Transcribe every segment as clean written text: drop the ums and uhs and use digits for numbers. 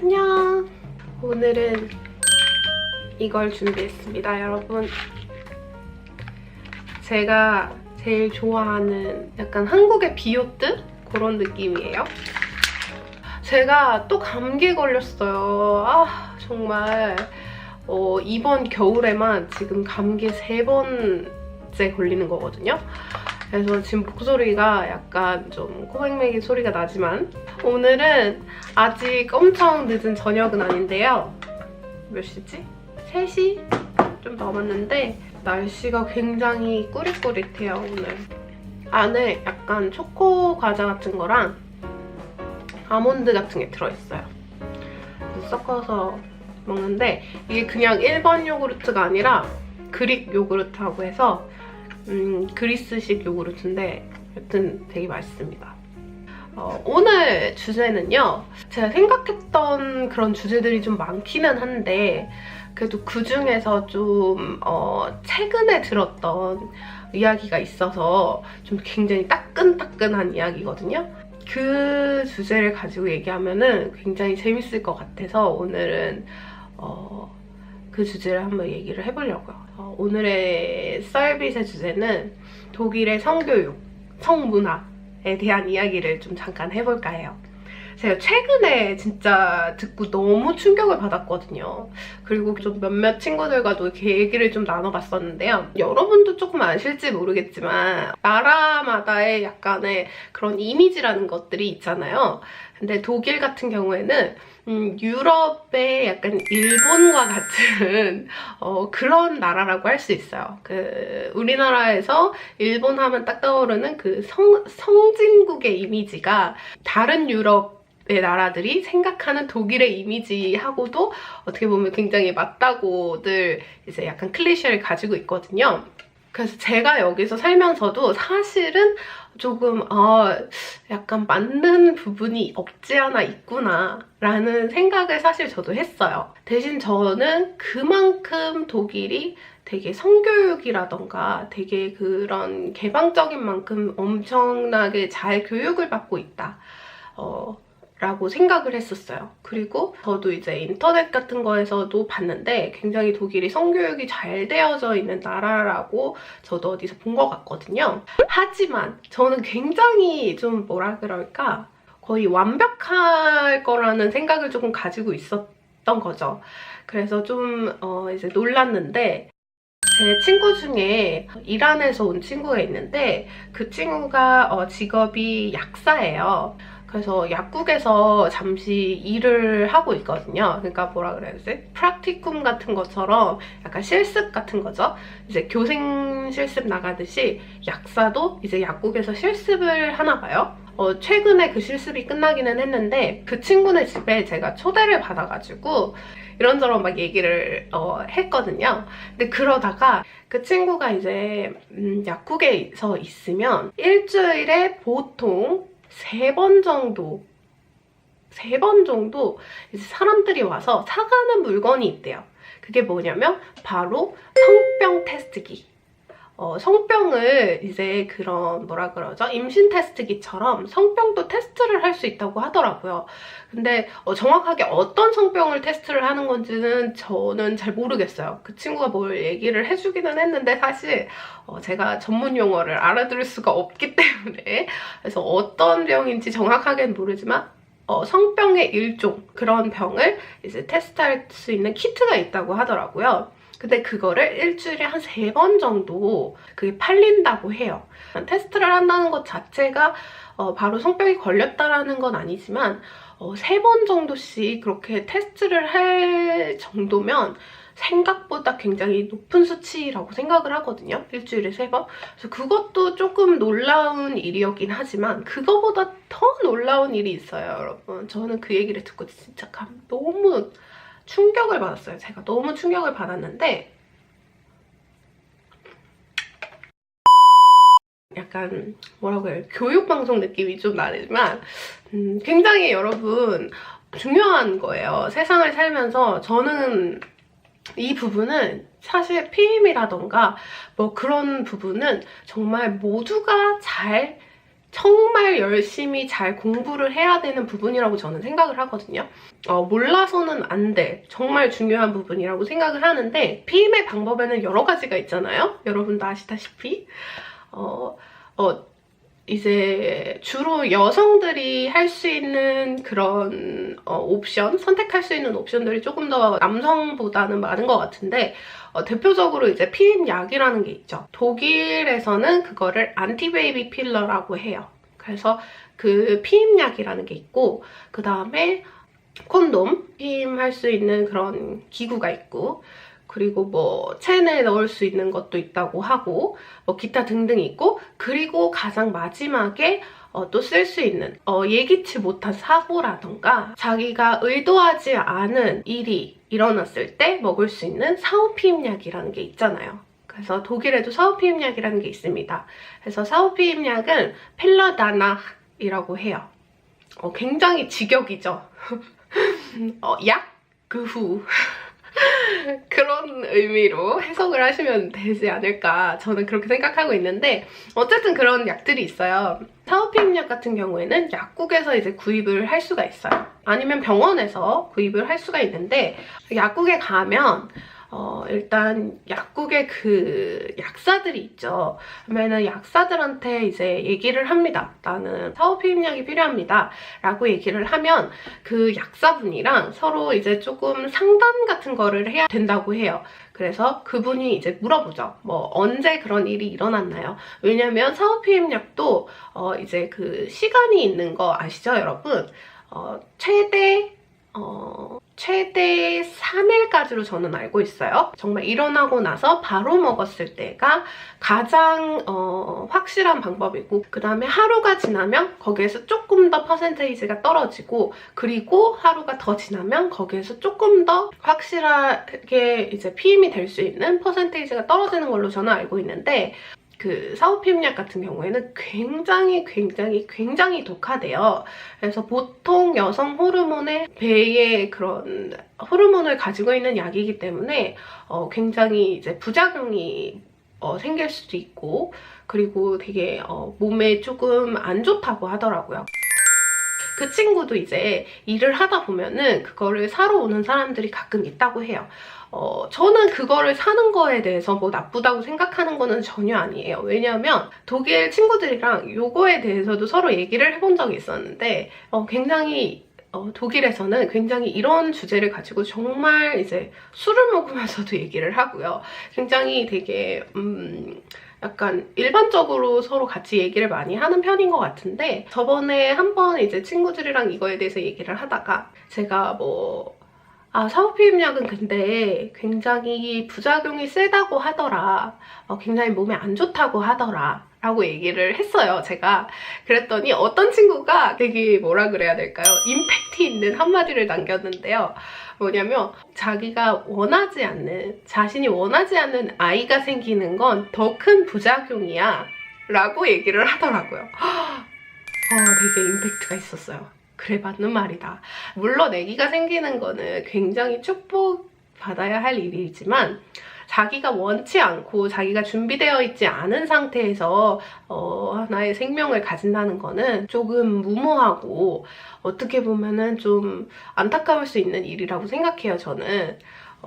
안녕. 오늘은 이걸 준비했습니다, 여러분. 제가 제일 좋아하는 약간 한국의 비오트? 그런 느낌이에요. 제가 또 감기에 걸렸어요. 정말 이번 겨울에만 지금 감기에 3번째 걸리는 거거든요. 그래서 지금 목소리가 약간 좀 코맹맹이 소리가 나지만 오늘은 아직 엄청 늦은 저녁은 아닌데요. 몇 시지? 3시? 좀 넘었는데 날씨가 굉장히 꾸릿꾸릿해요, 오늘. 안에 약간 초코 과자 같은 거랑 아몬드 같은 게 들어있어요. 그래서 섞어서 먹는데 이게 그냥 일반 요구르트가 아니라 그릭 요구르트라고 해서 그리스식 요구르트인데 여튼 되게 맛있습니다. 오늘 주제는요, 제가 생각했던 그런 주제들이 좀 많기는 한데 그래도 그 중에서 좀 최근에 들었던 이야기가 있어서 좀 굉장히 따끈따끈한 이야기거든요. 그 주제를 가지고 얘기하면은 굉장히 재밌을 것 같아서 오늘은 그 주제를 한번 얘기를 해보려고요. 오늘의 썰빗의 주제는 독일의 성교육, 성문화에 대한 이야기를 좀 잠깐 해볼까 해요. 제가 최근에 진짜 듣고 너무 충격을 받았거든요. 그리고 좀 몇몇 친구들과도 이렇게 얘기를 좀 나눠봤었는데요. 여러분도 조금 아실지 모르겠지만 나라마다의 약간의 그런 이미지라는 것들이 있잖아요. 근데 독일 같은 경우에는 유럽의 약간 일본과 같은 그런 나라라고 할 수 있어요. 우리나라에서 일본 하면 딱 떠오르는 그 성진국의 이미지가 다른 유럽의 나라들이 생각하는 독일의 이미지하고도 어떻게 보면 굉장히 맞다고들 이제 약간 클리셰를 가지고 있거든요. 그래서 제가 여기서 살면서도 사실은 조금 약간 맞는 부분이 없지 않아 있구나 라는 생각을 사실 저도 했어요. 대신 저는 그만큼 독일이 되게 성교육이라던가 되게 그런 개방적인 만큼 엄청나게 잘 교육을 받고 있다 라고 생각을 했었어요. 그리고 저도 이제 인터넷 같은 거에서도 봤는데 굉장히 독일이 성교육이 잘 되어져 있는 나라라고 저도 어디서 본 것 같거든요. 하지만 저는 굉장히 좀 뭐라 그럴까, 거의 완벽할 거라는 생각을 조금 가지고 있었던 거죠. 그래서 좀 이제 놀랐는데, 제 친구 중에 이란에서 온 친구가 있는데 그 친구가 직업이 약사예요. 그래서 약국에서 잠시 일을 하고 있거든요. 그러니까 뭐라 그래야지? 프락티쿰 같은 것처럼 약간 실습 같은 거죠. 이제 교생 실습 나가듯이 약사도 이제 약국에서 실습을 하나 봐요. 최근에 그 실습이 끝나기는 했는데 그 친구네 집에 제가 초대를 받아가지고 이런저런 막 얘기를 했거든요. 근데 그러다가 그 친구가 이제 약국에서 있으면 일주일에 보통 3번 정도 이제 사람들이 와서 사가는 물건이 있대요. 그게 뭐냐면 바로 성병 테스트기. 성병을 이제 그런 뭐라 그러죠? 임신 테스트기처럼 성병도 테스트를 할 수 있다고 하더라고요. 근데 정확하게 어떤 성병을 테스트를 하는 건지는 저는 잘 모르겠어요. 그 친구가 뭘 얘기를 해주기는 했는데 사실 제가 전문 용어를 알아들을 수가 없기 때문에 그래서 어떤 병인지 정확하게는 모르지만 성병의 일종, 그런 병을 이제 테스트할 수 있는 키트가 있다고 하더라고요. 근데 그거를 일주일에 한 3번 정도 그게 팔린다고 해요. 테스트를 한다는 것 자체가 바로 성병이 걸렸다라는 건 아니지만 3번 정도씩 그렇게 테스트를 할 정도면 생각보다 굉장히 높은 수치라고 생각을 하거든요. 일주일에 3번. 그래서 그것도 조금 놀라운 일이었긴 하지만 그거보다 더 놀라운 일이 있어요, 여러분. 저는 그 얘기를 듣고 진짜 너무 충격을 받았어요. 제가 너무 충격을 받았는데 약간 뭐라고 해요? 교육방송 느낌이 좀 나지만 굉장히 여러분 중요한 거예요. 세상을 살면서 저는 이 부분은 사실 피임이라던가 뭐 그런 부분은 정말 모두가 잘 정말 열심히 잘 공부를 해야 되는 부분이라고 저는 생각을 하거든요. 몰라서는 안 돼. 정말 중요한 부분이라고 생각을 하는데 피임의 방법에는 여러 가지가 있잖아요. 여러분도 아시다시피. 이제 주로 여성들이 할 수 있는 그런 옵션, 선택할 수 있는 옵션들이 조금 더 남성보다는 많은 것 같은데 대표적으로 이제 피임약이라는 게 있죠. 독일에서는 그거를 안티베이비 필러라고 해요. 그래서 그 피임약이라는 게 있고 그 다음에 콘돔, 피임할 수 있는 그런 기구가 있고 그리고 뭐 체내에 넣을 수 있는 것도 있다고 하고 뭐 기타 등등 있고 그리고 가장 마지막에 또 쓸 수 있는 예기치 못한 사고라던가 자기가 의도하지 않은 일이 일어났을 때 먹을 수 있는 사후피임약이라는 게 있잖아요. 그래서 독일에도 사후피임약이라는 게 있습니다. 그래서 사후피임약은 펠러다나이라고 해요. 굉장히 직역이죠. 약? 그 후. 그런 의미로 해석을 하시면 되지 않을까 저는 그렇게 생각하고 있는데 어쨌든 그런 약들이 있어요. 사후피임약 같은 경우에는 약국에서 이제 구입을 할 수가 있어요. 아니면 병원에서 구입을 할 수가 있는데 약국에 가면 일단 약국에 그 약사들이 있죠. 그러면은 약사들한테 이제 얘기를 합니다. 나는 사후피임약이 필요합니다. 라고 얘기를 하면 그 약사분이랑 서로 이제 조금 상담 같은 거를 해야 된다고 해요. 그래서 그분이 이제 물어보죠. 뭐 언제 그런 일이 일어났나요? 왜냐면 사후피임약도 이제 그 시간이 있는 거 아시죠, 여러분? 최대 3일까지로 저는 알고 있어요. 정말 일어나고 나서 바로 먹었을 때가 가장 확실한 방법이고 그 다음에 하루가 지나면 거기에서 조금 더 퍼센테이지가 떨어지고 그리고 하루가 더 지나면 거기에서 조금 더 확실하게 이제 피임이 될 수 있는 퍼센테이지가 떨어지는 걸로 저는 알고 있는데 그 사후피임약 같은 경우에는 굉장히 독하대요. 그래서 보통 여성 호르몬의 배의 그런 호르몬을 가지고 있는 약이기 때문에 굉장히 이제 부작용이 생길 수도 있고 그리고 되게 몸에 조금 안 좋다고 하더라고요. 그 친구도 이제 일을 하다 보면은 그거를 사러 오는 사람들이 가끔 있다고 해요. 저는 그거를 사는 거에 대해서 뭐 나쁘다고 생각하는 거는 전혀 아니에요. 왜냐면 독일 친구들이랑 요거에 대해서도 서로 얘기를 해본 적이 있었는데 굉장히 독일에서는 굉장히 이런 주제를 가지고 정말 이제 술을 먹으면서도 얘기를 하고요. 굉장히 되게 약간 일반적으로 서로 같이 얘기를 많이 하는 편인 것 같은데 저번에 한번 이제 친구들이랑 이거에 대해서 얘기를 하다가 제가 사후피임약은 근데 굉장히 부작용이 세다고 하더라. 굉장히 몸에 안 좋다고 하더라. 라고 얘기를 했어요, 제가. 그랬더니 어떤 친구가 되게 뭐라 그래야 될까요? 임팩트 있는 한마디를 남겼는데요. 뭐냐면 자기가 자신이 원하지 않는 아이가 생기는 건 더 큰 부작용이야. 라고 얘기를 하더라고요. 되게 임팩트가 있었어요. 그래, 맞는 말이다. 물론 아기가 생기는 거는 굉장히 축복받아야 할 일이지만 자기가 원치 않고 자기가 준비되어 있지 않은 상태에서 하나의 생명을 가진다는 거는 조금 무모하고 어떻게 보면은 좀 안타까울 수 있는 일이라고 생각해요, 저는.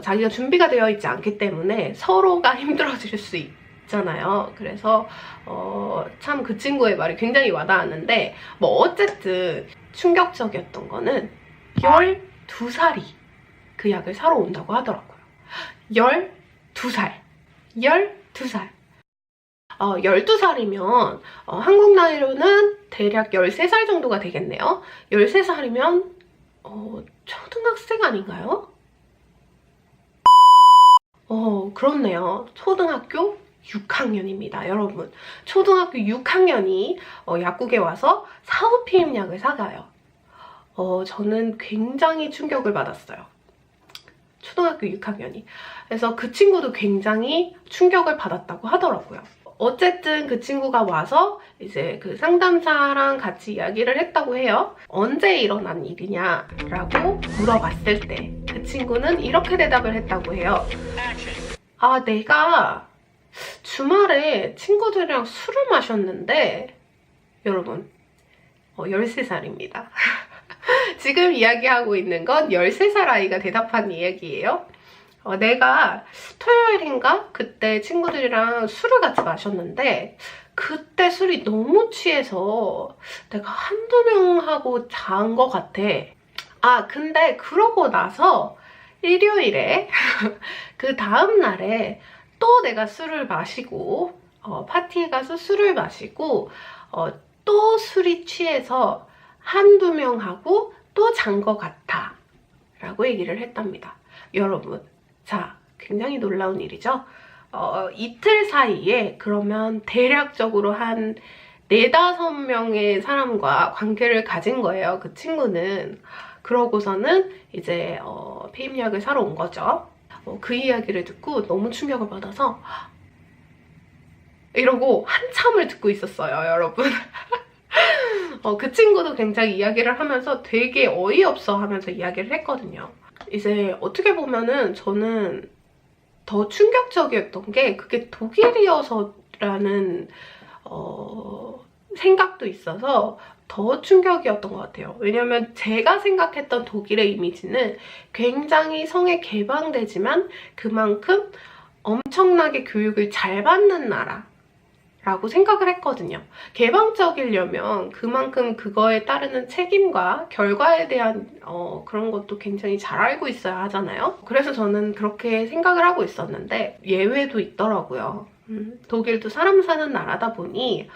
자기가 준비가 되어 있지 않기 때문에 서로가 힘들어질 수 있잖아요. 그래서 참 그 친구의 말이 굉장히 와닿았는데 뭐 어쨌든 충격적이었던 거는 12살이 그 약을 사러 온다고 하더라고요. 12살. 12살. 12살이면 한국 나이로는 대략 13살 정도가 되겠네요. 13살이면 초등학생 아닌가요? 그렇네요. 초등학교 6학년입니다, 여러분. 초등학교 6학년이 약국에 와서 사후피임약을 사가요. 저는 굉장히 충격을 받았어요. 초등학교 6학년이. 그래서 그 친구도 굉장히 충격을 받았다고 하더라고요. 어쨌든 그 친구가 와서 이제 그 상담사랑 같이 이야기를 했다고 해요. 언제 일어난 일이냐라고 물어봤을 때 그 친구는 이렇게 대답을 했다고 해요. 내가 주말에 친구들이랑 술을 마셨는데 여러분 13살입니다. 지금 이야기하고 있는 건 13살 아이가 대답한 이야기예요. 내가 토요일인가? 그때 친구들이랑 술을 같이 마셨는데 그때 술이 너무 취해서 내가 한두 명하고 잔 것 같아. 근데 그러고 나서 일요일에 그 다음 날에 또 내가 술을 마시고 파티에 가서 술을 마시고 또 술이 취해서 한두 명하고 또 잔 것 같아 라고 얘기를 했답니다. 여러분, 자, 굉장히 놀라운 일이죠? 이틀 사이에 그러면 대략적으로 한 4~5명의 사람과 관계를 가진 거예요. 그 친구는. 그러고서는 이제 피임약을 사러 온 거죠. 그 이야기를 듣고 너무 충격을 받아서 이러고 한참을 듣고 있었어요, 여러분. 그 친구도 굉장히 이야기를 하면서 되게 어이없어 하면서 이야기를 했거든요. 이제 어떻게 보면은 저는 더 충격적이었던 게 그게 독일이어서라는 생각도 있어서 더 충격이었던 것 같아요. 왜냐면 제가 생각했던 독일의 이미지는 굉장히 성에 개방되지만 그만큼 엄청나게 교육을 잘 받는 나라라고 생각을 했거든요. 개방적이려면 그만큼 그거에 따르는 책임과 결과에 대한 그런 것도 굉장히 잘 알고 있어야 하잖아요. 그래서 저는 그렇게 생각을 하고 있었는데 예외도 있더라고요. 독일도 사람 사는 나라다 보니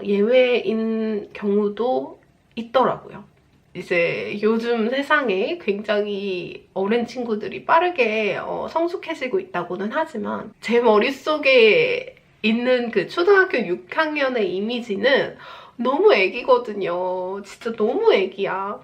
예외인 경우도 있더라고요. 이제 요즘 세상에 굉장히 어린 친구들이 빠르게 성숙해지고 있다고는 하지만 제 머릿속에 있는 그 초등학교 6학년의 이미지는 너무 애기거든요. 진짜 너무 애기야.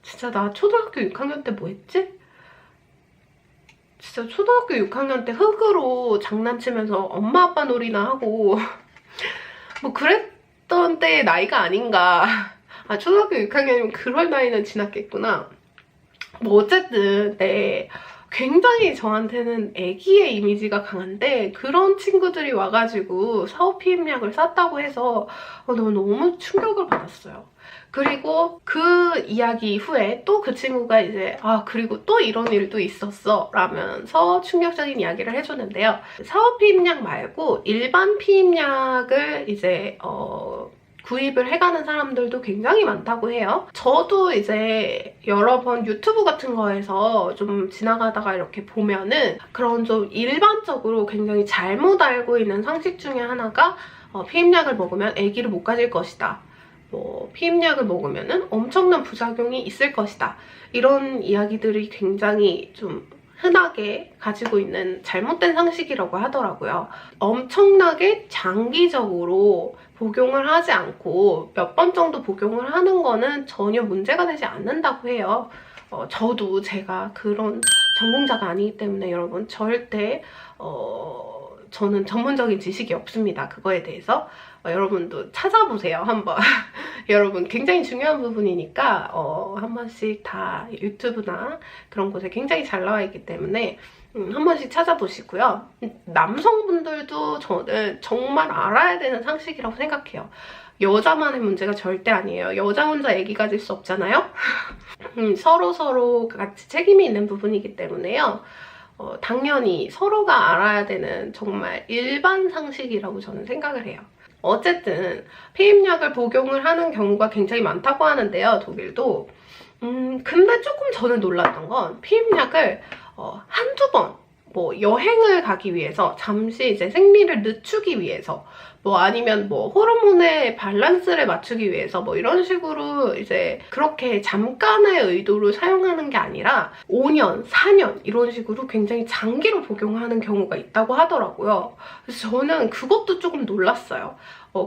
진짜 나 초등학교 6학년 때 뭐 했지? 진짜 초등학교 6학년 때 흙으로 장난치면서 엄마 아빠 놀이나 하고 뭐 그랬던 때의 나이가 아닌가. 초등학교 6학년이면 그럴 나이는 지났겠구나. 뭐 어쨌든 굉장히 저한테는 애기의 이미지가 강한데 그런 친구들이 와가지고 사후 피임약을 쌌다고 해서 너무 충격을 받았어요. 그리고 그 이야기 후에 또 그 친구가 이제 그리고 또 이런 일도 있었어 라면서 충격적인 이야기를 해줬는데요. 사후 피임약 말고 일반 피임약을 이제 구입을 해가는 사람들도 굉장히 많다고 해요. 저도 이제 여러 번 유튜브 같은 거에서 좀 지나가다가 이렇게 보면은 그런 좀 일반적으로 굉장히 잘못 알고 있는 상식 중에 하나가 피임약을 먹으면 아기를 못 가질 것이다. 피임약을 먹으면 엄청난 부작용이 있을 것이다. 이런 이야기들이 굉장히 좀 흔하게 가지고 있는 잘못된 상식이라고 하더라고요. 엄청나게 장기적으로 복용을 하지 않고 몇 번 정도 복용을 하는 거는 전혀 문제가 되지 않는다고 해요. 저도 제가 그런 전공자가 아니기 때문에 여러분 절대 저는 전문적인 지식이 없습니다. 그거에 대해서. 여러분도 찾아보세요, 한번. 여러분 굉장히 중요한 부분이니까 한 번씩 다 유튜브나 그런 곳에 굉장히 잘 나와 있기 때문에 한 번씩 찾아보시고요. 남성분들도 저는 정말 알아야 되는 상식이라고 생각해요. 여자만의 문제가 절대 아니에요. 여자 혼자 아기 가질 수 없잖아요. 서로 같이 책임이 있는 부분이기 때문에요. 당연히 서로가 알아야 되는 정말 일반 상식이라고 저는 생각을 해요. 어쨌든 피임약을 복용을 하는 경우가 굉장히 많다고 하는데요, 독일도. 근데 조금 저는 놀랐던 건 피임약을 한두 번 여행을 가기 위해서 잠시 이제 생리를 늦추기 위해서 아니면 호르몬의 밸런스를 맞추기 위해서 이런 식으로 이제 그렇게 잠깐의 의도로 사용하는 게 아니라 5년, 4년 이런 식으로 굉장히 장기로 복용하는 경우가 있다고 하더라고요. 그래서 저는 그것도 조금 놀랐어요.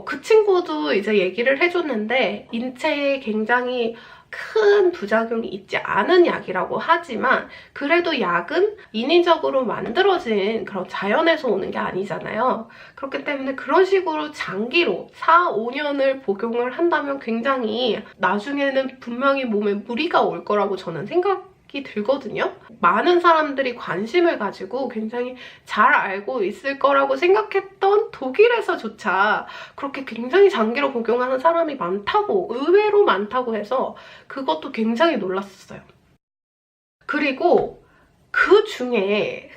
그 친구도 이제 얘기를 해줬는데 인체에 굉장히 큰 부작용이 있지 않은 약이라고 하지만 그래도 약은 인위적으로 만들어진 그런 자연에서 오는 게 아니잖아요. 그렇기 때문에 그런 식으로 장기로 4, 5년을 복용을 한다면 굉장히 나중에는 분명히 몸에 무리가 올 거라고 저는 생각을 들거든요. 많은 사람들이 관심을 가지고 굉장히 잘 알고 있을 거라고 생각했던 독일에서조차 그렇게 굉장히 장기로 복용하는 사람이 많다고, 의외로 많다고 해서 그것도 굉장히 놀랐었어요. 그리고 그 중에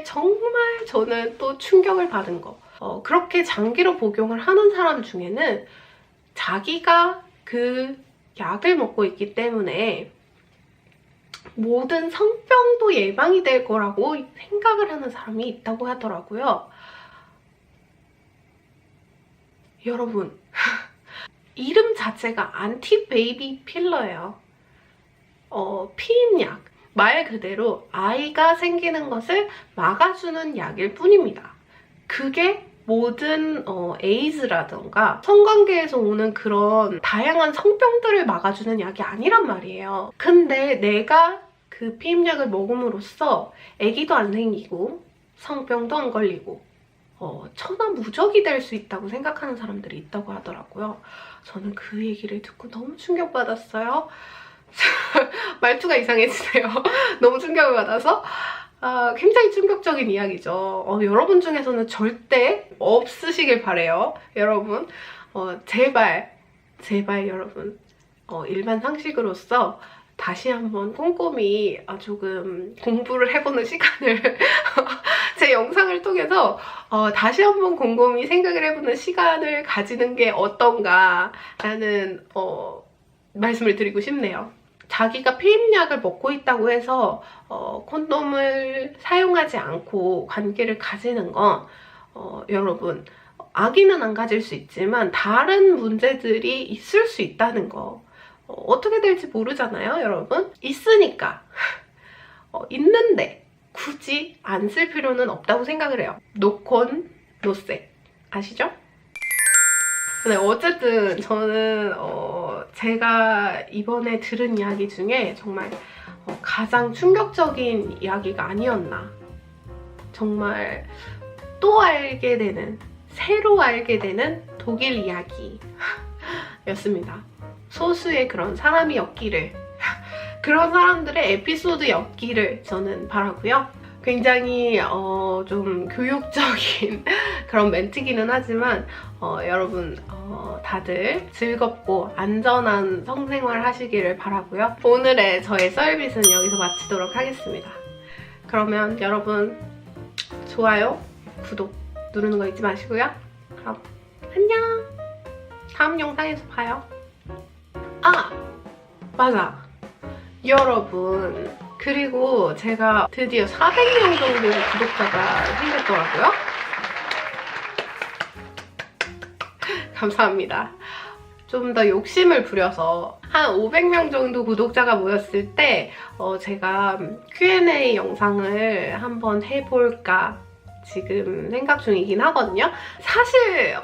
정말 저는 또 충격을 받은 거, 그렇게 장기로 복용을 하는 사람 중에는 자기가 그 약을 먹고 있기 때문에 모든 성병도 예방이 될 거라고 생각을 하는 사람이 있다고 하더라고요. 여러분, 이름 자체가 안티베이비 필러예요. 피임약. 말 그대로 아이가 생기는 것을 막아주는 약일 뿐입니다. 그게 모든 에이즈라던가 성관계에서 오는 그런 다양한 성병들을 막아주는 약이 아니란 말이에요. 근데 내가 그 피임약을 먹음으로써 아기도 안 생기고 성병도 안 걸리고 천하무적이 될 수 있다고 생각하는 사람들이 있다고 하더라고요. 저는 그 얘기를 듣고 너무 충격받았어요. 말투가 이상해지네요. 너무 충격을 받아서 굉장히 충격적인 이야기죠. 여러분 중에서는 절대 없으시길 바래요. 여러분, 제발 여러분, 일반 상식으로서 다시 한번 꼼꼼히 조금 공부를 해보는 시간을 제 영상을 통해서 다시 한번 곰곰이 생각을 해보는 시간을 가지는 게 어떤가라는 말씀을 드리고 싶네요. 자기가 피임약을 먹고 있다고 해서 콘돔을 사용하지 않고 관계를 가지는 건 여러분, 아기는 안 가질 수 있지만 다른 문제들이 있을 수 있다는 거, 어떻게 될지 모르잖아요, 여러분? 있으니까 있는데 굳이 안 쓸 필요는 없다고 생각을 해요. 노콘 노세, 아시죠? 네, 어쨌든 저는 제가 이번에 들은 이야기 중에 정말 가장 충격적인 이야기가 아니었나. 정말 또 알게 되는, 새로 알게 되는 독일 이야기였습니다. 소수의 그런 사람이었기를, 그런 사람들의 에피소드였기를 저는 바라고요. 굉장히 좀 교육적인 그런 멘트기는 하지만 여러분 다들 즐겁고 안전한 성생활 하시기를 바라고요. 오늘의 저의 서비스는 여기서 마치도록 하겠습니다. 그러면 여러분 좋아요, 구독 누르는 거 잊지 마시고요. 그럼 안녕! 다음 영상에서 봐요. 맞아! 여러분, 그리고 제가 드디어 400명 정도의 구독자가 생겼더라고요. 감사합니다. 좀 더 욕심을 부려서 한 500명 정도 구독자가 모였을 때 제가 Q&A 영상을 한번 해볼까 지금 생각 중이긴 하거든요. 사실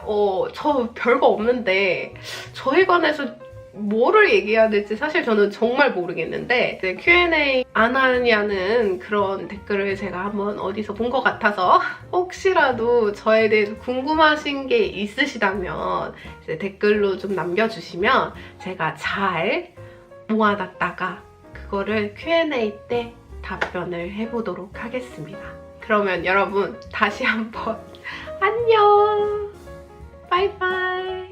저 별거 없는데 저에 관해서 뭐를 얘기해야 될지 사실 저는 정말 모르겠는데, 이제 Q&A 안 하냐는 그런 댓글을 제가 한번 어디서 본 것 같아서 혹시라도 저에 대해서 궁금하신 게 있으시다면 이제 댓글로 좀 남겨주시면 제가 잘 모아놨다가 그거를 Q&A 때 답변을 해보도록 하겠습니다. 그러면 여러분 다시 한번 안녕! 바이바이!